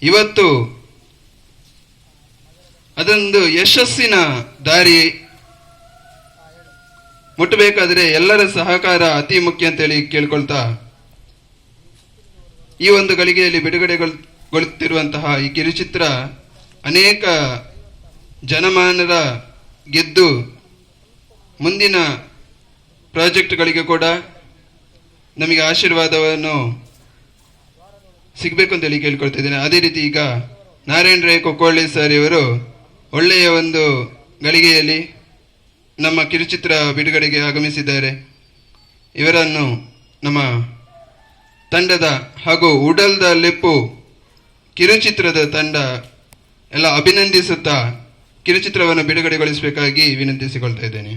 ಇವತ್ತು ಅದೊಂದು ಯಶಸ್ಸಿನ ದಾರಿ ಮುಟ್ಟಬೇಕಾದ್ರೆ ಎಲ್ಲರ ಸಹಕಾರ ಅತಿ ಮುಖ್ಯ ಅಂತೇಳಿ ಕೇಳ್ಕೊಳ್ತಾ, ಈ ಒಂದು ಗಳಿಗೆಯಲ್ಲಿ ಬಿಡುಗಡೆಗೊಳ್ಳುತ್ತಿರುವಂತಹ ಈ ಕಿರುಚಿತ್ರ ಅನೇಕ ಜನಮಾನರ ಗೆದ್ದು ಮುಂದಿನ ಪ್ರಾಜೆಕ್ಟ್ಗಳಿಗೆ ಕೂಡ ನಮಗೆ ಆಶೀರ್ವಾದವನ್ನು ಸಿಗಬೇಕು ಅಂತೇಳಿ ಕೇಳ್ಕೊಳ್ತಾ ಇದ್ದೇನೆ. ಅದೇ ರೀತಿ ಈಗ ನಾರಾಯಣ ರೈ ಕೊಕ್ಕೊಳ್ಳಿ ಸರ್ ಇವರು ಒಳ್ಳೆಯ ಒಂದು ಗಳಿಗೆಯಲ್ಲಿ ನಮ್ಮ ಕಿರುಚಿತ್ರ ಬಿಡುಗಡೆಗೆ ಆಗಮಿಸಿದ್ದಾರೆ. ಇವರನ್ನು ನಮ್ಮ ತಂಡದ ಹಾಗೂ ಉಡಲ್ದ ಲೆಪ್ಪು ಕಿರುಚಿತ್ರದ ತಂಡ ಎಲ್ಲ ಅಭಿನಂದಿಸುತ್ತಾ ಕಿರುಚಿತ್ರವನ್ನು ಬಿಡುಗಡೆಗೊಳಿಸಬೇಕಾಗಿ ವಿನಂತಿಸಿಕೊಳ್ತಾ ಇದ್ದೇನೆ.